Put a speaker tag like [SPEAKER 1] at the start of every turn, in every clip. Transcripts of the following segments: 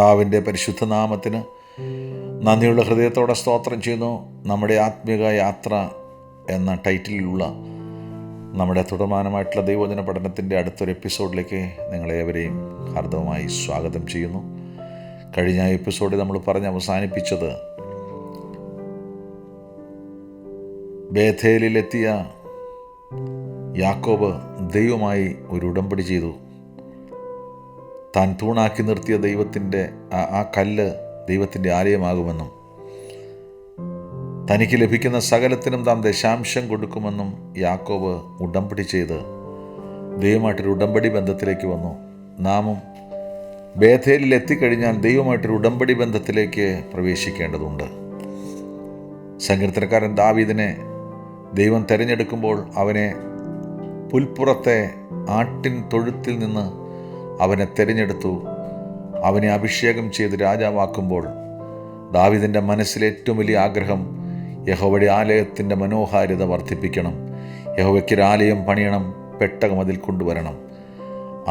[SPEAKER 1] കർത്താവിൻ്റെ പരിശുദ്ധ നാമത്തിന് നന്ദിയുള്ള ഹൃദയത്തോടെ സ്തോത്രം ചെയ്യുന്നു. നമ്മുടെ ആത്മീക യാത്ര എന്ന ടൈറ്റിലുള്ള നമ്മുടെ തുടർമാനമായിട്ടുള്ള ദൈവവചന പഠനത്തിൻ്റെ അടുത്തൊരു എപ്പിസോഡിലേക്ക് നിങ്ങളേവരെയും ഹാർദവമായി സ്വാഗതം ചെയ്യുന്നു. കഴിഞ്ഞ എപ്പിസോഡിൽ നമ്മൾ പറഞ്ഞ് അവസാനിപ്പിച്ചത് ബേഥേലിലെത്തിയ യാക്കോബ് ദൈവമായി ഒരു ഉടമ്പടി ചെയ്തു. താൻ തൂണാക്കി നിർത്തിയ ദൈവത്തിൻ്റെ ആ കല്ല് ദൈവത്തിൻ്റെ ആലയമാകുമെന്നും തനിക്ക് ലഭിക്കുന്ന സകലത്തിനും താൻ ദശാംശം കൊടുക്കുമെന്നും യാക്കോബ് ഉടമ്പടി ചെയ്ത് ദൈവമായിട്ടൊരു ഉടമ്പടി ബന്ധത്തിലേക്ക് വന്നു. നാമും ബേഥേലിൽ എത്തിക്കഴിഞ്ഞാൽ ദൈവമായിട്ടൊരു ഉടമ്പടി ബന്ധത്തിലേക്ക് പ്രവേശിക്കേണ്ടതുണ്ട്. സങ്കീർത്തനക്കാരൻ ദാവീദിനെ ദൈവം തിരഞ്ഞെടുക്കുമ്പോൾ അവനെ പുൽപ്പുറത്തെ ആട്ടിൻ തൊഴുത്തിൽ നിന്ന് അവനെ തിരഞ്ഞെടുത്തു. അവനെ അഭിഷേകം ചെയ്ത് രാജാവാക്കുമ്പോൾ ദാവീദിൻ്റെ മനസ്സിലെ ഏറ്റവും വലിയ ആഗ്രഹം യഹോവയുടെ ആലയത്തിൻ്റെ മനോഹാരിത വർദ്ധിപ്പിക്കണം, യഹോവയ്ക്കൊരു ആലയം പണിയണം, പെട്ടകം അതിൽ കൊണ്ടുവരണം.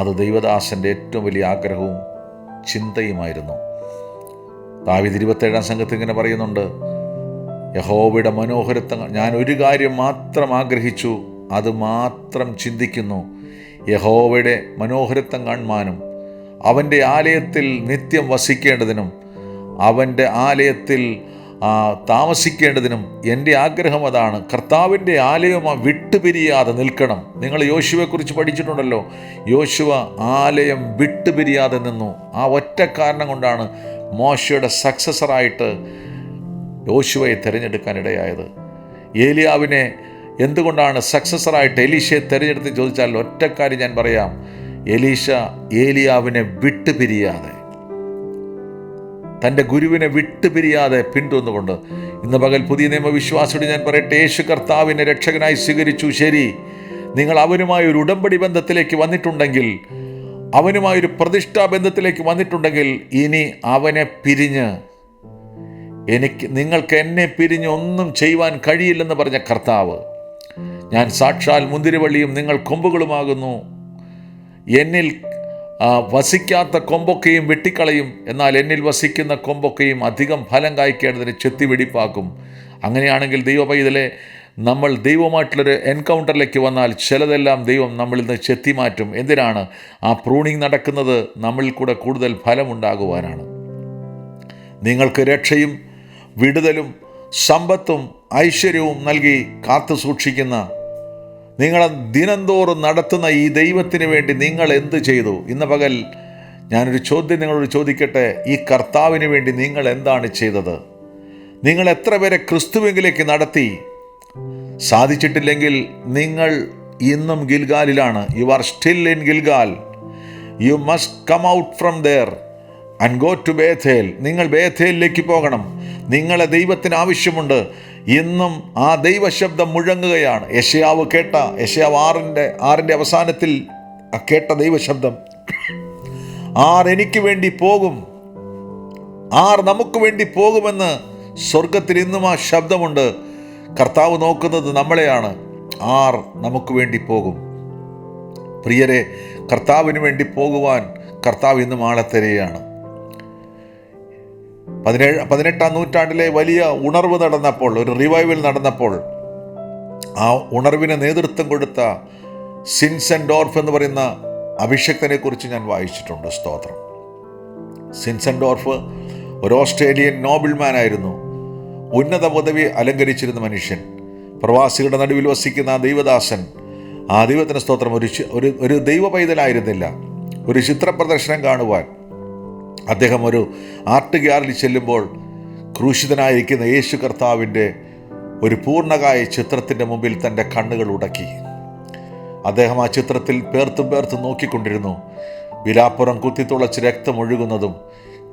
[SPEAKER 1] അത് ദൈവദാസൻ്റെ ഏറ്റവും വലിയ ആഗ്രഹവും ചിന്തയുമായിരുന്നു. ദാവീദ് 27-ാം സംഘത്തിൽ ഇങ്ങനെ പറയുന്നുണ്ട്, യഹോവയുടെ മനോഹരത്വം ഞാൻ ഒരു കാര്യം മാത്രം ആഗ്രഹിച്ചു, അത് മാത്രം ചിന്തിക്കുന്നു, യഹോവയുടെ മനോഹരത്വം കാണുവാനും അവൻ്റെ ആലയത്തിൽ നിത്യം വസിക്കേണ്ടതിനും അവൻ്റെ ആലയത്തിൽ താമസിക്കേണ്ടതിനും എൻ്റെ ആഗ്രഹം അതാണ്. കർത്താവിൻ്റെ ആലയം വിട്ടുപിരിയാതെ നിൽക്കണം. നിങ്ങൾ യോശുവയെക്കുറിച്ച് പഠിച്ചിട്ടുണ്ടല്ലോ. യോശുവ ആലയം വിട്ടുപിരിയാതെ നിന്നു. ആ ഒറ്റ കാരണം കൊണ്ടാണ് മോശയുടെ സക്സസറായിട്ട് യോശുവയെ തിരഞ്ഞെടുക്കാനിടയായത്. ഏലിയാവിനെ എന്തുകൊണ്ടാണ് സക്സസറായിട്ട് എലീശയെ തിരഞ്ഞെടുത്ത് ചോദിച്ചാൽ ഒറ്റക്കാര്യം ഞാൻ പറയാം, എലീശ ഏലിയാവിനെ വിട്ടുപിരിയാതെ, തൻ്റെ ഗുരുവിനെ വിട്ടുപിരിയാതെ പിന്തുടർന്നുകൊണ്ട്. ഇന്ന് പകൽ പുതിയ നിയമവിശ്വാസിയോട് ഞാൻ പറയട്ടെ, യേശു കർത്താവിനെ രക്ഷകനായി സ്വീകരിച്ചു, ശരി, നിങ്ങൾ അവനുമായി ഒരു ഉടമ്പടി ബന്ധത്തിലേക്ക് വന്നിട്ടുണ്ടെങ്കിൽ, അവനുമായൊരു പ്രതിഷ്ഠാബന്ധത്തിലേക്ക് വന്നിട്ടുണ്ടെങ്കിൽ, ഇനി അവനെ പിരിഞ്ഞ് നിങ്ങൾക്ക് എന്നെ പിരിഞ്ഞ് ഒന്നും ചെയ്യുവാൻ കഴിയില്ലെന്ന് പറഞ്ഞ കർത്താവ്, ഞാൻ സാക്ഷാൽ മുന്തിരിവള്ളിയും നിങ്ങൾ കൊമ്പുകളുമാകുന്നു, എന്നിൽ വസിക്കാത്ത കൊമ്പൊക്കെയും വെട്ടിക്കളയും, എന്നാൽ എന്നിൽ വസിക്കുന്ന കൊമ്പൊക്കെയും അധികം ഫലം കായ്ക്കേണ്ടതിന് ചെത്തി വെടിപ്പാക്കും. അങ്ങനെയാണെങ്കിൽ ദൈവപൈതലെ, നമ്മൾ ദൈവമായിട്ടുള്ളൊരു എൻകൗണ്ടറിലേക്ക് വന്നാൽ ചിലതെല്ലാം ദൈവം നമ്മളിൽ നിന്ന് ചെത്തി മാറ്റും. എന്തിനാണ്? ആ പ്രൂണിങ് നടക്കുന്നത് നമ്മളിൽ കൂടെ കൂടുതൽ ഫലമുണ്ടാകുവാനാണ്. നിങ്ങൾക്ക് രക്ഷയും വിടുതലും സമ്പത്തും ഐശ്വര്യവും നൽകി കാത്തു സൂക്ഷിക്കുന്ന, നിങ്ങളെ ദിനംതോറും നടത്തുന്ന ഈ ദൈവത്തിന് വേണ്ടി നിങ്ങൾ എന്ത് ചെയ്തു? ഇന്ന് പകൽ ഞാനൊരു ചോദ്യം നിങ്ങളോട് ചോദിക്കട്ടെ, ഈ കർത്താവിന് വേണ്ടി നിങ്ങൾ എന്താണ് ചെയ്തത്? നിങ്ങൾ എത്ര പേരെ ക്രിസ്തുവിലേക്ക് നടത്തി? സാധിച്ചിട്ടില്ലെങ്കിൽ നിങ്ങൾ ഇന്നും ഗിൽഗാലിലാണ്. You are still in Gilgal. You must come out from there and go to Bethel. നിങ്ങൾ ബേഥേലിലേക്ക് പോകണം. നിങ്ങളെ ദൈവത്തിന് ആവശ്യമുണ്ട്. ഇന്നും ആ ദൈവശബ്ദം മുഴങ്ങുകയാണ്. യെശയ്യാവ് 6:6 അവസാനത്തിൽ കേട്ട ദൈവശബ്ദം, ആർ എനിക്ക് വേണ്ടി പോകും, ആർ നമുക്ക് വേണ്ടി പോകുമെന്ന് സ്വർഗത്തിൽ ഇന്നും ആ ശബ്ദമുണ്ട്. കർത്താവ് നോക്കുന്നത് നമ്മളെയാണ്. ആർ നമുക്ക് വേണ്ടി പോകും? പ്രിയരെ, കർത്താവിന് വേണ്ടി പോകുവാൻ കർത്താവ് ഇന്നും ആളെ തരികയാണ്. 18-ാം നൂറ്റാണ്ടിലെ വലിയ ഉണർവ് നടന്നപ്പോൾ, ഒരു റിവൈവൽ നടന്നപ്പോൾ, ആ ഉണർവിന് നേതൃത്വം കൊടുത്ത സിൻസെൻഡോർഫ് എന്ന് പറയുന്ന അഭിഷക്തനെ കുറിച്ച് ഞാൻ വായിച്ചിട്ടുണ്ട്. സ്തോത്രം. സിൻസെൻഡോർഫ് ഒരു ഓസ്ട്രേലിയൻ നോബിൾമാൻ ആയിരുന്നു. ഉന്നത പദവി അലങ്കരിച്ചിരുന്ന മനുഷ്യൻ, പ്രവാസികളുടെ നടുവിൽ വസിക്കുന്ന ആ ദൈവദാസൻ, ആ ദൈവത്തിന് സ്തോത്രം, ഒരു ദൈവ പൈതലായിരുന്നില്ല. ഒരു ചിത്രപ്രദർശനം കാണുവാൻ അദ്ദേഹം ഒരു ആർട്ട് ഗ്യാലറി ചെല്ലുമ്പോൾ ക്രൂശിതനായിരിക്കുന്ന യേശു കർത്താവിൻ്റെ ഒരു പൂർണ്ണകായ ചിത്രത്തിൻ്റെ മുമ്പിൽ തൻ്റെ കണ്ണുകൾ ഉടക്കി. അദ്ദേഹം ആ ചിത്രത്തിൽ പേർത്തും നോക്കിക്കൊണ്ടിരുന്നു. വിലാപ്പുറം കുത്തിത്തുളച്ച് രക്തമൊഴുകുന്നതും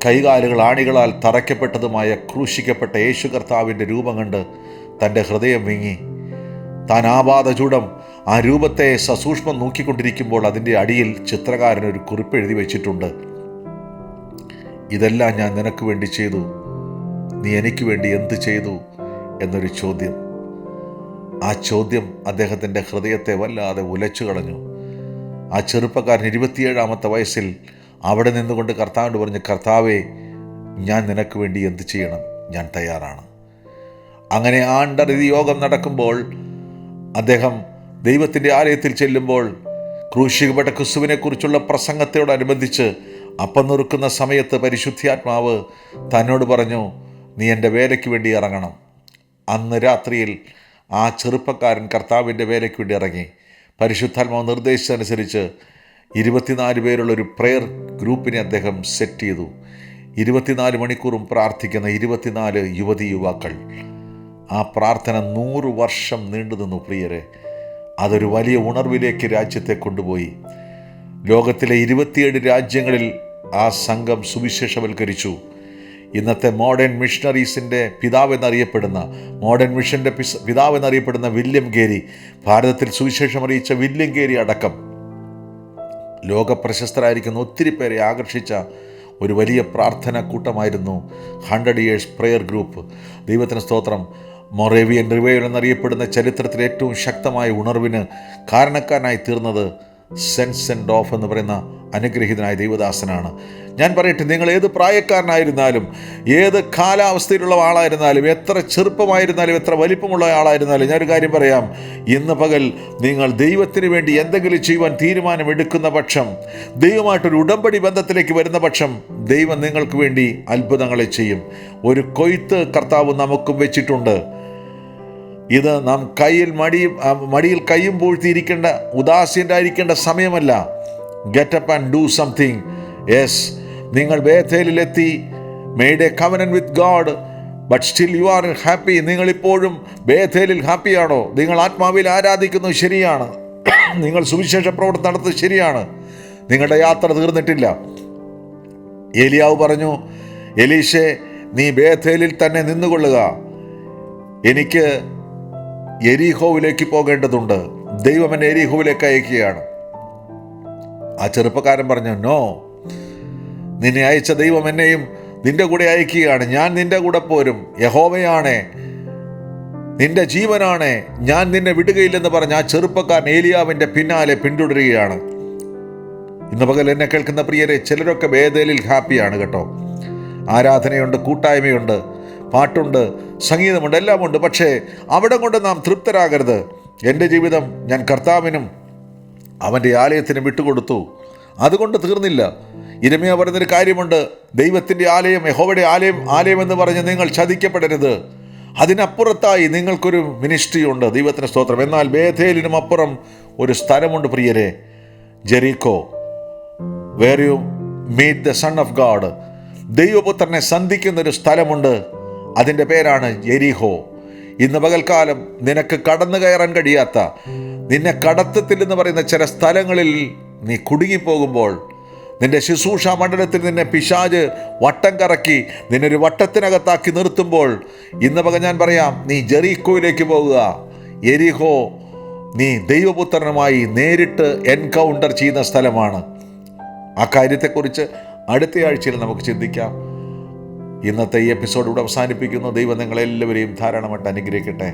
[SPEAKER 1] കൈകാലുകൾ ആണികളാൽ തറയ്ക്കപ്പെട്ടതുമായ ക്രൂശിക്കപ്പെട്ട യേശു കർത്താവിൻ്റെ രൂപം കണ്ട് തൻ്റെ ഹൃദയം വിങ്ങി. താൻ ആപാദചൂടം ആ രൂപത്തെ സസൂക്ഷ്മം നോക്കിക്കൊണ്ടിരിക്കുമ്പോൾ അതിൻ്റെ അടിയിൽ ചിത്രകാരൻ ഒരു കുറിപ്പ് എഴുതി വച്ചിട്ടുണ്ട്. ഇതെല്ലാം ഞാൻ നിനക്ക് വേണ്ടി ചെയ്തു, നീ എനിക്ക് വേണ്ടി എന്ത് ചെയ്തു എന്നൊരു ചോദ്യം. ആ ചോദ്യം അദ്ദേഹത്തിൻ്റെ ഹൃദയത്തെ വല്ലാതെ ഉലച്ചു കളഞ്ഞു. ആ ചെറുപ്പക്കാരൻ 27-ാമത്തെ വയസ്സിൽ അവിടെ നിന്നുകൊണ്ട് കർത്താവിനോട് പറഞ്ഞു, കർത്താവേ, ഞാൻ നിനക്ക് വേണ്ടി എന്ത് ചെയ്യണം? ഞാൻ തയ്യാറാണ്. അങ്ങനെ ആണ്ടറിതി യോഗം നടക്കുമ്പോൾ അദ്ദേഹം ദൈവത്തിൻ്റെ ആലയത്തിൽ ചെല്ലുമ്പോൾ ക്രൂശിക്കപ്പെട്ട ക്രിസ്തുവിനെക്കുറിച്ചുള്ള പ്രസംഗത്തോടനുബന്ധിച്ച് അപ്പം നുറുക്കുന്ന സമയത്ത് പരിശുദ്ധാത്മാവ് തന്നോട് പറഞ്ഞു, നീ എൻ്റെ വേലയ്ക്ക് വേണ്ടി ഇറങ്ങണം. അന്ന് രാത്രിയിൽ ആ ചെറുപ്പക്കാരൻ കർത്താവിൻ്റെ വേലയ്ക്ക് വേണ്ടി ഇറങ്ങി. പരിശുദ്ധാത്മാവ് നിർദ്ദേശിച്ചതനുസരിച്ച് 24 പേരുള്ളൊരു പ്രെയർ ഗ്രൂപ്പിനെ അദ്ദേഹം സെറ്റ് ചെയ്തു. 24 മണിക്കൂറും പ്രാർത്ഥിക്കുന്ന 24 യുവതി യുവാക്കൾ. ആ പ്രാർത്ഥന 100 വർഷം നീണ്ടു നിന്നു പ്രിയരെ. അതൊരു വലിയ ഉണർവിലേക്ക് രാജ്യത്തെ കൊണ്ടുപോയി. ലോകത്തിലെ 27 രാജ്യങ്ങളിൽ ആ സംഘം സുവിശേഷവൽക്കരിച്ചു. ഇന്നത്തെ മോഡേൺ മിഷണറീസിൻ്റെ പിതാവെന്നറിയപ്പെടുന്ന, മോഡേൺ മിഷൻ്റെ പിതാവെന്നറിയപ്പെടുന്ന വില്യം ഗേരി, ഭാരതത്തിൽ സുവിശേഷം അറിയിച്ച വില്യം ഗേരി അടക്കം ലോകപ്രശസ്തരായിരിക്കുന്ന ഒത്തിരി പേരെ ആകർഷിച്ച ഒരു വലിയ പ്രാർത്ഥന കൂട്ടമായിരുന്നു 100 Years പ്രെയർ ഗ്രൂപ്പ്. ദൈവത്തിന് സ്തോത്രം. മൊറേവിയൻ റിവൈവൽ എന്നറിയപ്പെടുന്ന ചരിത്രത്തിലെ ഏറ്റവും ശക്തമായ ഉണർവിന് കാരണക്കാരനായി തീർന്നത് സെൻസെൻഡ് ഓഫ് എന്ന് പറയുന്ന അനുഗ്രഹീതനായ ദൈവദാസനാണ്. ഞാൻ പറയട്ടെ, നിങ്ങൾ ഏത് പ്രായക്കാരനായിരുന്നാലും, ഏത് കാലാവസ്ഥയിലുള്ള ആളായിരുന്നാലും, എത്ര ചെറുപ്പമായിരുന്നാലും, എത്ര വലിപ്പമുള്ള ആളായിരുന്നാലും, ഞാനൊരു കാര്യം പറയാം, ഇന്ന് പകൽ നിങ്ങൾ ദൈവത്തിന് വേണ്ടി എന്തെങ്കിലും ചെയ്യുവാൻ തീരുമാനമെടുക്കുന്ന പക്ഷം, ദൈവമായിട്ടൊരു ഉടമ്പടി ബന്ധത്തിലേക്ക് വരുന്ന പക്ഷം, ദൈവം നിങ്ങൾക്ക് വേണ്ടി അത്ഭുതങ്ങളെ ചെയ്യും. ഒരു കൊയ്ത്ത് കർത്താവ് നമുക്കും വെച്ചിട്ടുണ്ട്. ഇത് നാം മടിയിൽ കയ്യും പൂഴ്ത്തിയിരിക്കേണ്ട, ഉദാസീനരായിരിക്കേണ്ട സമയമല്ല. Get up and do something. Yes, നിങ്ങൾ ബേഥേലിലെത്തി, made a covenant with God, but still you are happy. നിങ്ങളിപ്പോഴും ബേഥേലിൽ ഹാപ്പിയാണോ? നിങ്ങൾ ആത്മാവിൽ ആരാധിക്കുന്നു, ശരിയാണ്. നിങ്ങൾ സുവിശേഷ പ്രവർത്തനം നടത്തുന്നത് ശരിയാണ്. നിങ്ങളുടെ യാത്ര തീർന്നിട്ടില്ല. ഏലിയാവ് പറഞ്ഞു, എലീശേ, നീ ബേഥേലിൽ തന്നെ നിന്നുകൊള്ളുക, എനിക്ക് യെരിഹോവിലേക്ക് പോകേണ്ടതുണ്ട്. ദൈവം എന്നെ യെരിഹോവിലേക്ക് അയക്കുകയാണ്. ആ ചെറുപ്പക്കാരൻ പറഞ്ഞു, നോ, നിന്നെ അയച്ച ദൈവം എന്നെയും നിന്റെ കൂടെ അയക്കുകയാണ്. ഞാൻ നിന്റെ കൂടെ പോരും. യഹോവയാണേ, നിന്റെ ജീവനാണേ, ഞാൻ നിന്നെ വിടുകയില്ലെന്ന് പറഞ്ഞ് ആ ചെറുപ്പക്കാരൻ ഏലിയാവിൻ്റെ പിന്നാലെ പിന്തുടരുകയാണ്. ഇന്ന് പകൽ എന്നെ കേൾക്കുന്ന പ്രിയരെ, ചിലരൊക്കെ ബേഥേലിൽ ഹാപ്പിയാണ് കേട്ടോ. ആരാധനയുണ്ട്, കൂട്ടായ്മയുണ്ട്, പാട്ടുണ്ട്, സംഗീതമുണ്ട്, എല്ലാമുണ്ട്. പക്ഷേ അവിടെ കൊണ്ട് നാം തൃപ്തരാകരുത്. എൻ്റെ ജീവിതം ഞാൻ കർത്താവിനും അവൻ്റെ ആലയത്തിനും വിട്ടുകൊടുത്തു, അതുകൊണ്ട് തീർന്നില്ല. ഇരമ്യാ പറയുന്നൊരു കാര്യമുണ്ട്, ദൈവത്തിൻ്റെ ആലയം, യഹോവയുടെ ആലയം എന്ന് പറഞ്ഞ് നിങ്ങൾ ചതിക്കപ്പെടരുത്. അതിനപ്പുറത്തായി നിങ്ങൾക്കൊരു മിനിസ്ട്രി ഉണ്ട്. ദൈവത്തിന് സ്തോത്രം. എന്നാൽ ബേഥേലിനും അപ്പുറം ഒരു സ്ഥലമുണ്ട് പ്രിയരെ, Jericho, where you meet the son of God. ദൈവപുത്രനെ സന്ധിക്കുന്നൊരു സ്ഥലമുണ്ട്. അതിൻ്റെ പേരാണ് യെരിഹോ. ഇന്ന് പകൽക്കാലം നിനക്ക് കടന്നു കയറാൻ കഴിയാത്ത, നിന്നെ കടത്തത്തിൽ എന്ന് പറയുന്ന ചില സ്ഥലങ്ങളിൽ നീ കുടുങ്ങിപ്പോകുമ്പോൾ, നിന്റെ ശുശ്രൂഷ മണ്ഡലത്തിൽ നിന്നെ പിശാച് വട്ടം കറക്കി നിന്നൊരു വട്ടത്തിനകത്താക്കി നിർത്തുമ്പോൾ, ഇന്ന് പകൽ ഞാൻ പറയാം, നീ ജെറിക്കോയിലേക്ക് പോകുക. യെരിഹോ നീ ദൈവപുത്രനുമായി നേരിട്ട് എൻകൗണ്ടർ ചെയ്യുന്ന സ്ഥലമാണ്. ആ കാര്യത്തെക്കുറിച്ച് അടുത്ത ആഴ്ചയിൽ നമുക്ക് ചിന്തിക്കാം. ഇന്നത്തെ ഈ എപ്പിസോഡ് ഇവിടെ അവസാനിപ്പിക്കുന്നു. ദൈവം നിങ്ങളെല്ലാവരെയും ധാരാളമായിട്ട് അനുഗ്രഹിക്കട്ടെ.